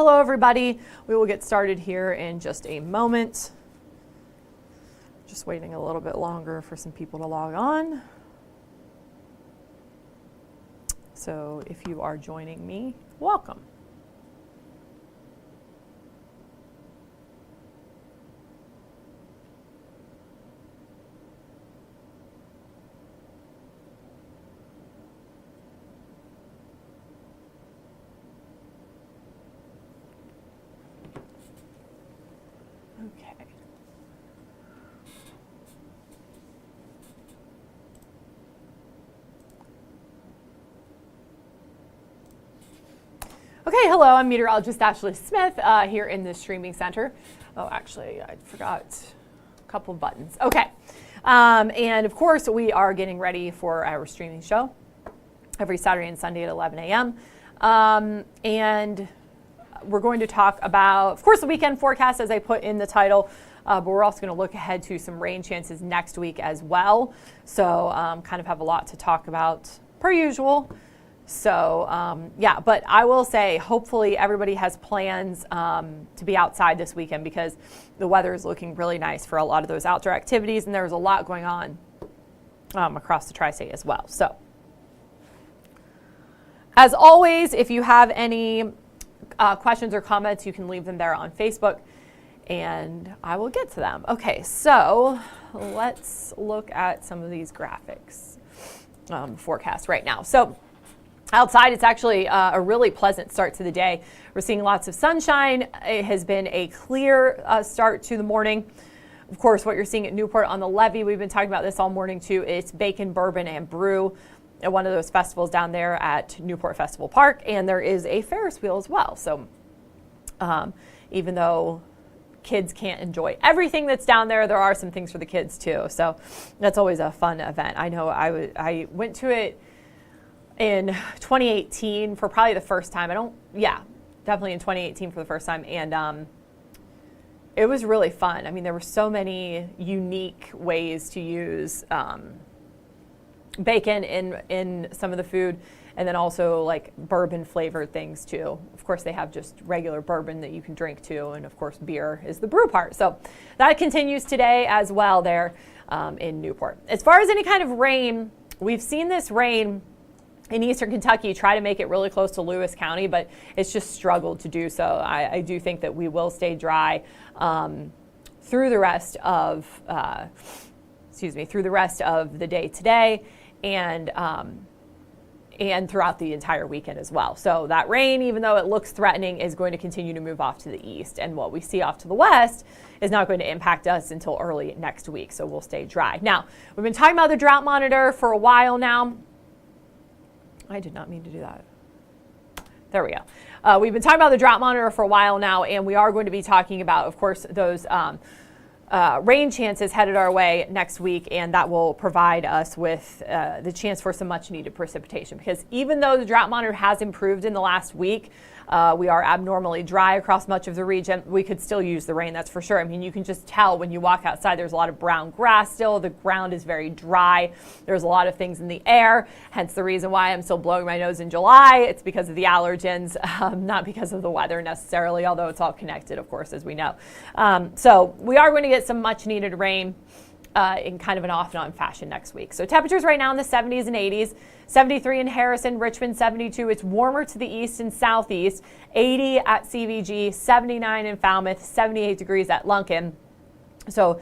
Hello everybody. We will get started here in just a moment. Just waiting a little bit longer for some people to log on. So if you are joining me, welcome. Okay, hello, I'm meteorologist Ashley Smith here in the streaming center. Oh, actually, I forgot a couple of buttons. Okay, and of course, we are getting ready for our streaming show every Saturday and Sunday at 11 a.m. And we're going to talk about, of course, the weekend forecast as I put in the title, but we're also going to look ahead to some rain chances next week as well. So kind of have a lot to talk about per usual. So, yeah, but I will say, hopefully everybody has plans to be outside this weekend because the weather is looking really nice for a lot of those outdoor activities, and there's a lot going on across the tri-state as well. So, as always, if you have any questions or comments, you can leave them there on Facebook, and I will get to them. Okay, so let's look at some of these graphics forecast right now. So, outside, it's actually a really pleasant start to the day. We're seeing lots of sunshine. It has been a clear start to the morning. Of course, what you're seeing at Newport on the levee, we've been talking about this all morning too. It's bacon, bourbon, and brew at one of those festivals down there at Newport Festival Park. And there is a Ferris wheel as well. So even though kids can't enjoy everything that's down there, there are some things for the kids too. So that's always a fun event. I know I went to it in 2018 for probably the first time. Definitely in 2018 for the first time. And it was really fun. I mean, there were so many unique ways to use bacon in some of the food, and then also like bourbon flavored things too. Of course, they have just regular bourbon that you can drink too. And of course, beer is the brew part. So that continues today as well there in Newport. As far as any kind of rain, we've seen this rain in eastern Kentucky try to make it really close to Lewis County, but it's just struggled to do so. I do think that we will stay dry through the rest of the day today, and throughout the entire weekend as well. So that rain, even though it looks threatening, is going to continue to move off to the east, and what we see off to the west is not going to impact us until early next week. So we'll stay dry. Now, we've been talking about the drought monitor for a while now. I did not mean to do that. There we go. We've been talking about the drought monitor for a while now, and we are going to be talking about, of course, those rain chances headed our way next week, and that will provide us with the chance for some much needed precipitation. Because even though the drought monitor has improved in the last week, we are abnormally dry across much of the region. We could still use the rain, that's for sure. I mean, you can just tell when you walk outside, there's a lot of brown grass still. The ground is very dry. There's a lot of things in the air, hence the reason why I'm still blowing my nose in July. It's because of the allergens, not because of the weather necessarily, although it's all connected, of course, as we know. So we are going to get some much needed rain in kind of an off and on fashion next week. So temperatures right now in the 70s and 80s. 73 in Harrison, Richmond 72. It's warmer to the east and southeast. 80 at CVG, 79 in Falmouth, 78 degrees at Lunkin. So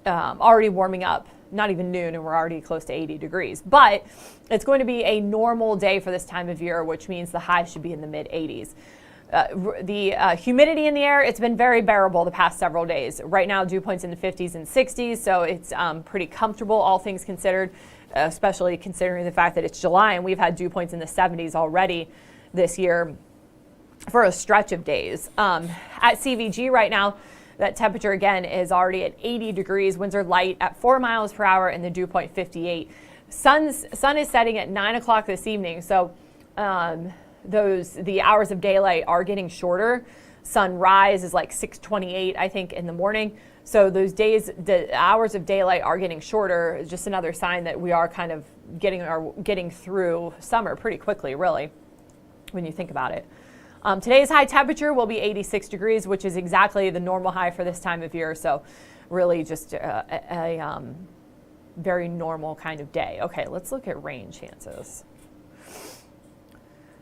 already warming up, not even noon, and we're already close to 80 degrees. But it's going to be a normal day for this time of year, which means the high should be in the mid 80s. The humidity in the air, it's been very bearable the past several days. Right now, dew points in the 50s and 60s, so it's pretty comfortable, all things considered, especially considering the fact that it's July and we've had dew points in the 70s already this year for a stretch of days. At CVG right now, that temperature again is already at 80 degrees. Winds are light at 4 miles per hour and the dew point 58. Sun is setting at 9 o'clock this evening, so the hours of daylight are getting shorter. Sunrise is like 6:28, I think, in the morning. So those days, the hours of daylight are getting shorter. It's just another sign that we are kind of getting through summer pretty quickly, really, when you think about it. Today's high temperature will be 86 degrees, which is exactly the normal high for this time of year. So really just a very normal kind of day. Okay, let's look at rain chances.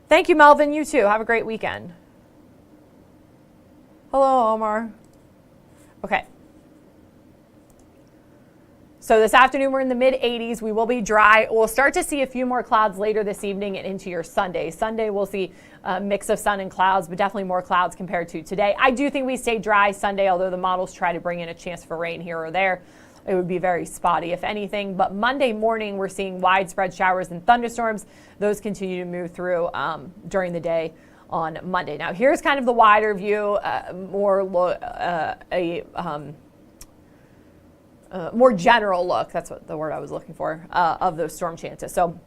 Thank you, Melvin. You too. Have a great weekend. Hello, Omar. Okay. So this afternoon, we're in the mid-80s. We will be dry. We'll start to see a few more clouds later this evening and into your Sunday. Sunday, we'll see a mix of sun and clouds, but definitely more clouds compared to today. I do think we stay dry Sunday, although the models try to bring in a chance for rain here or there. It would be very spotty, if anything. But Monday morning, we're seeing widespread showers and thunderstorms. Those continue to move through during the day on Monday. Now, here's kind of the wider view, more general look, that's what the word I was looking for, of those storm chances. So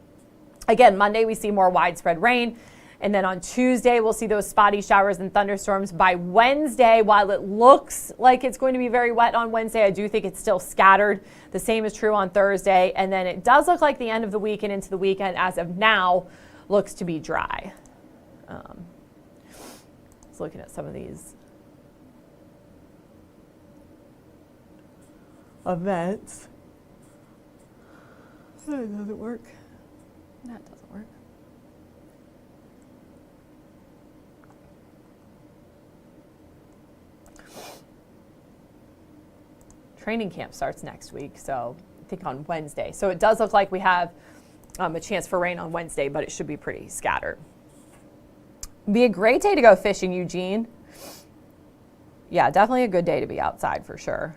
again, Monday we see more widespread rain. And then on Tuesday, we'll see those spotty showers and thunderstorms. By Wednesday, while it looks like it's going to be very wet on Wednesday, I do think it's still scattered. The same is true on Thursday. And then it does look like the end of the week and into the weekend, as of now, looks to be dry. Just looking at some of these events. That doesn't work. That doesn't work. Training camp starts next week, so I think on Wednesday. So it does look like we have a chance for rain on Wednesday, but it should be pretty scattered. Be a great day to go fishing, Eugene. Yeah, definitely a good day to be outside for sure.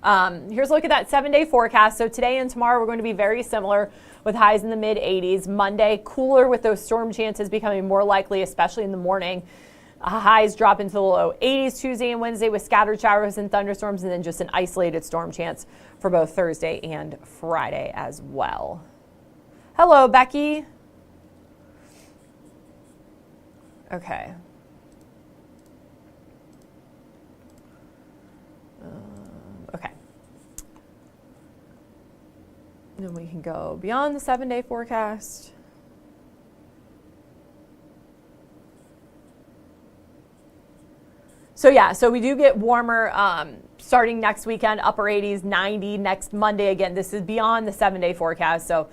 Here's a look at that 7-day forecast. So today and tomorrow we're going to be very similar with highs in the mid-80s. Monday, cooler with those storm chances becoming more likely, especially in the morning. Highs drop into the low 80s Tuesday and Wednesday with scattered showers and thunderstorms, and then just an isolated storm chance for both Thursday and Friday as well. Hello, Becky. Okay. Okay. And then we can go beyond the 7-day forecast. So yeah, so we do get warmer starting next weekend, upper 80s, 90 next Monday. Again, this is beyond the 7-day forecast. So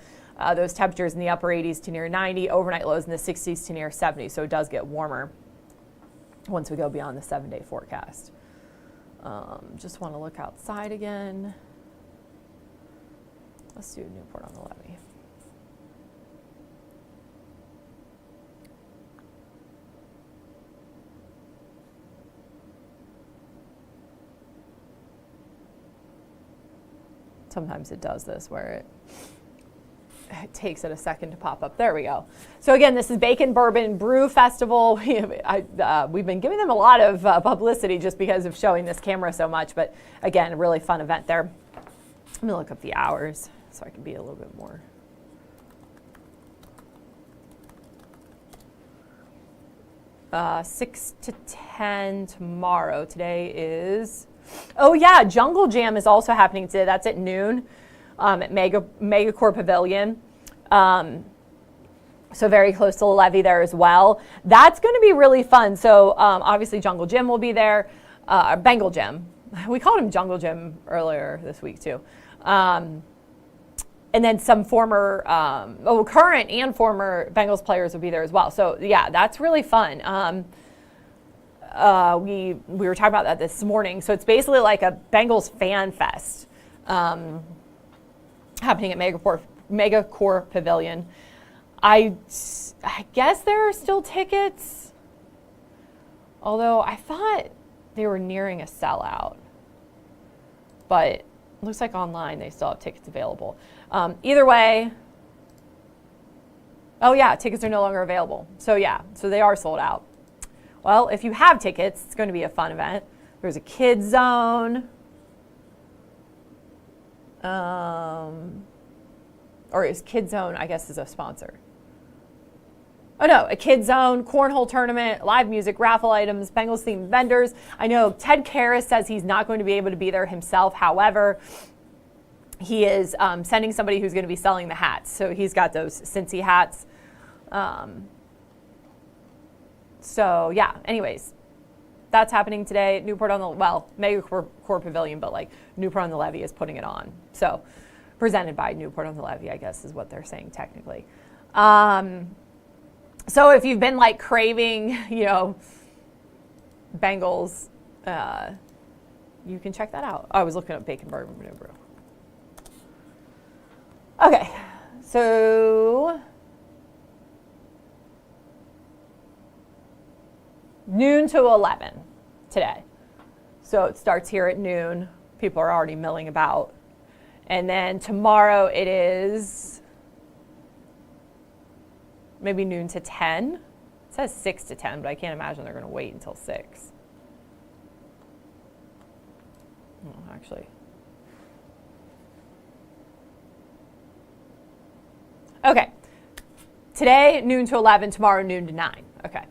those temperatures in the upper 80s to near 90, overnight lows in the 60s to near 70. So it does get warmer once we go beyond the 7-day forecast. Just want to look outside again. Let's do Newport on the Levee. Sometimes it does this where it takes it a second to pop up. There we go. So again, this is Bacon Bourbon Brew Festival. We've been giving them a lot of publicity just because of showing this camera so much. But again, a really fun event there. Let me look up the hours so I can be a little bit more. Uh, 6 to 10 tomorrow. Today is... Oh yeah, Jungle Jam is also happening today. That's at noon at Megacore Pavilion. So very close to the levee there as well. That's going to be really fun. So obviously Jungle Jim will be there. Bengal Jim. We called him Jungle Jim earlier this week too. And then some former, current and former Bengals players will be there as well. So yeah, that's really fun. We were talking about that this morning. So it's basically like a Bengals fan fest happening at Megacore Pavilion. I guess there are still tickets, although I thought they were nearing a sellout. But it looks like online they still have tickets available. Either way, oh yeah, tickets are no longer available. So yeah, so they are sold out. Well, if you have tickets, it's going to be a fun event. There's a kids zone. Or is Kids Zone, I guess, is a sponsor. Oh no, a kids zone, cornhole tournament, live music, raffle items, Bengals themed vendors. I know Ted Karras says he's not going to be able to be there himself. However, he is sending somebody who's going to be selling the hats. So he's got those Cincy hats. So yeah, anyways, that's happening today. Newport on the, well, Mega Core Pavilion, but like Newport on the Levee is putting it on. So presented by Newport on the Levee, I guess is what they're saying technically. So if you've been like craving, you know, Bengals, you can check that out. I was looking up Bacon Bourbon Brew. Okay, so noon to 11 today. So it starts here at noon. People are already milling about. And then tomorrow it is maybe noon to 10. It says 6 to 10, but I can't imagine they're going to wait until 6. Oh, actually. Okay. Today, noon to 11. Tomorrow, noon to 9. Okay.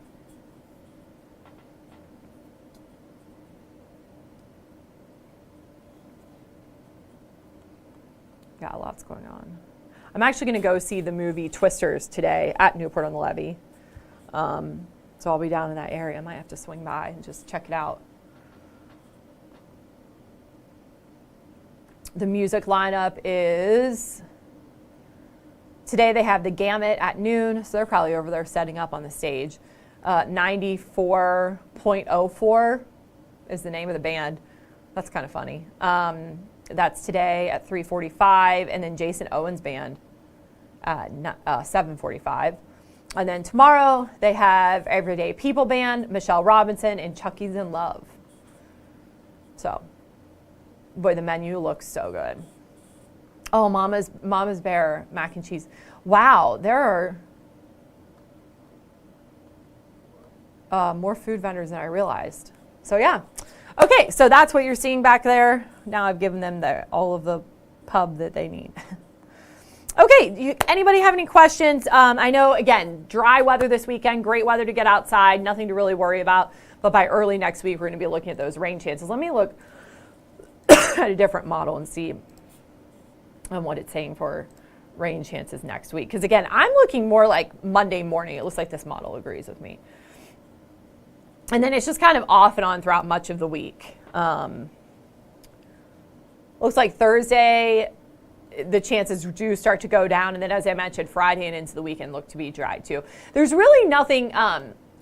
Yeah, lots going on. I'm actually going to go see the movie Twisters today at Newport on the Levee. So I'll be down in that area. I might have to swing by and just check it out. The music lineup is, today they have the Gamut at noon, so they're probably over there setting up on the stage. 94.04 is the name of the band. That's kind of funny. That's today at 3:45, and then Jason Owen's band at 7:45. And then tomorrow they have Everyday People Band, Michelle Robinson, and Chucky's in Love. So, boy, the menu looks so good. Oh, Mama's Bear mac and cheese. Wow, there are more food vendors than I realized. So yeah. Okay, so that's what you're seeing back there. Now I've given them all of the pub that they need. Okay, anybody have any questions? I know, again, dry weather this weekend, great weather to get outside, nothing to really worry about. But by early next week, we're going to be looking at those rain chances. Let me look at a different model and see what it's saying for rain chances next week. Because, again, I'm looking more like Monday morning. It looks like this model agrees with me. And then it's just kind of off and on throughout much of the week. Looks like Thursday, the chances do start to go down. And then, as I mentioned, Friday and into the weekend look to be dry, too. There's really nothing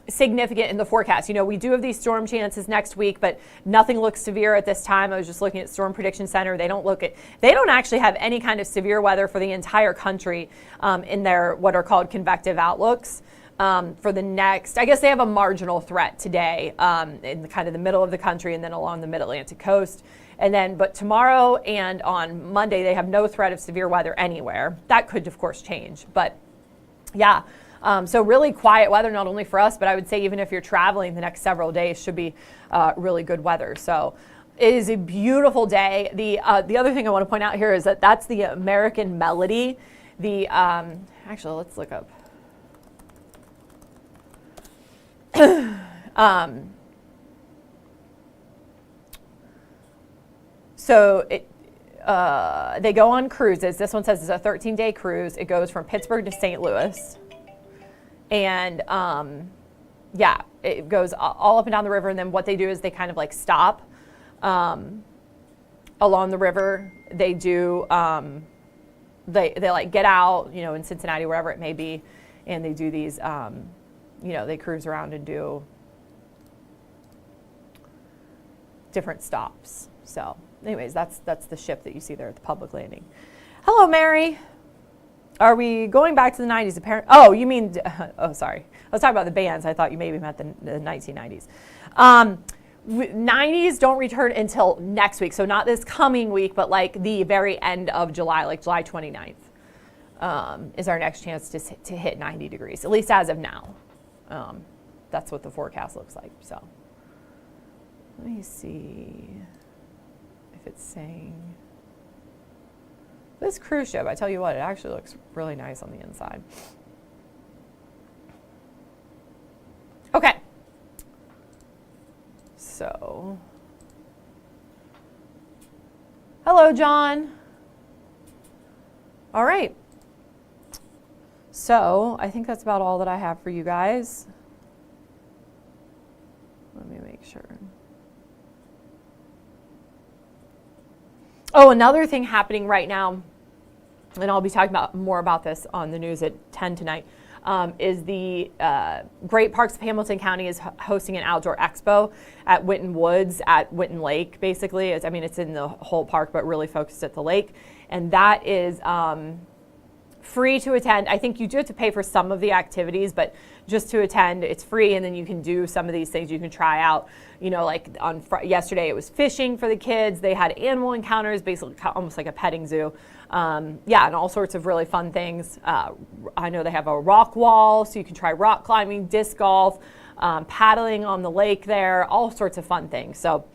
significant in the forecast. You know, we do have these storm chances next week, but nothing looks severe at this time. I was just looking at Storm Prediction Center. They don't actually have any kind of severe weather for the entire country in their what are called convective outlooks. For the next, I guess they have a marginal threat today in kind of the middle of the country and then along the mid-Atlantic coast. And then, but tomorrow and on Monday, they have no threat of severe weather anywhere. That could, of course, change. But yeah, so really quiet weather, not only for us, but I would say even if you're traveling the next several days should be really good weather. So it is a beautiful day. The other thing I want to point out here is that that's the American Melody. Actually, let's look up. So they go on cruises. This one says it's a 13-day cruise. It goes from Pittsburgh to St. Louis. And yeah, it goes all up and down the river. And then what they do is they kind of like stop along the river. They do, they like get out, you know, in Cincinnati, wherever it may be. And they do these, you know, they cruise around and do different stops. So anyways, that's the ship that you see there at the public landing. Hello, Mary. Are we going back to the 90s? Oh, you mean, oh, sorry. I was talking about the bands. I thought you maybe meant the 1990s. 90s don't return until next week. So not this coming week, but like the very end of July, like July 29th is our next chance to hit 90 degrees, at least as of now. That's what the forecast looks like. So let me see if it's saying this cruise ship. I tell you what, it actually looks really nice on the inside. Okay. So, hello, John. All right. So I think that's about all that I have for you guys. make sure. Oh, another thing happening right now, and I'll be talking more about this on the news at 10 tonight, is the Great Parks of Hamilton County is hosting an outdoor expo at Winton Woods at Winton Lake, basically. It's in the whole park, but really focused at the lake. And that is free to attend. I think you do have to pay for some of the activities, but just to attend, it's free. And then you can do some of these things you can try out. Like on yesterday, it was fishing for the kids. They had animal encounters, basically almost like a petting zoo. And all sorts of really fun things. I know they have a rock wall, so you can try rock climbing, disc golf, paddling on the lake there, all sorts of fun things. So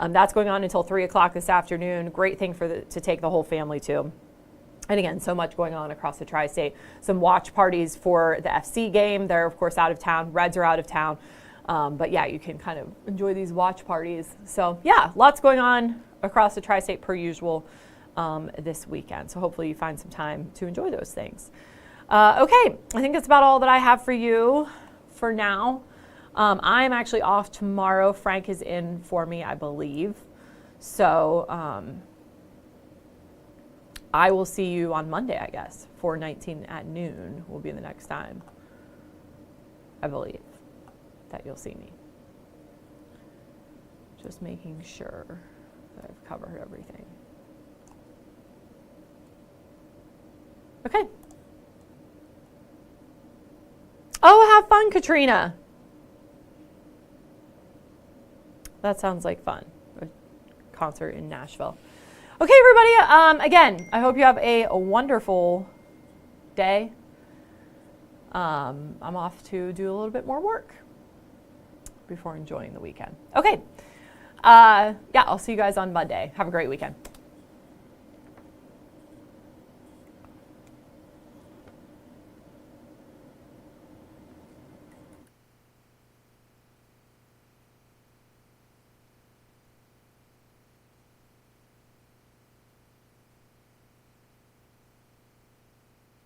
that's going on until 3 o'clock this afternoon. Great thing to take the whole family to. And again, so much going on across the tri-state. Some watch parties for the FC game. They're, of course, out of town. Reds are out of town. But yeah, you can kind of enjoy these watch parties. So yeah, lots going on across the tri-state per usual this weekend. So hopefully you find some time to enjoy those things. Okay, I think that's about all that I have for you for now. I'm actually off tomorrow. Frank is in for me, I believe. So I will see you on Monday, I guess. 4/19 at noon will be the next time, I believe, that you'll see me. Just making sure that I've covered everything. Okay. Oh, have fun, Katrina. That sounds like fun. A concert in Nashville. Okay, everybody. Again, I hope you have a wonderful day. I'm off to do a little bit more work before enjoying the weekend. Okay. I'll see you guys on Monday. Have a great weekend.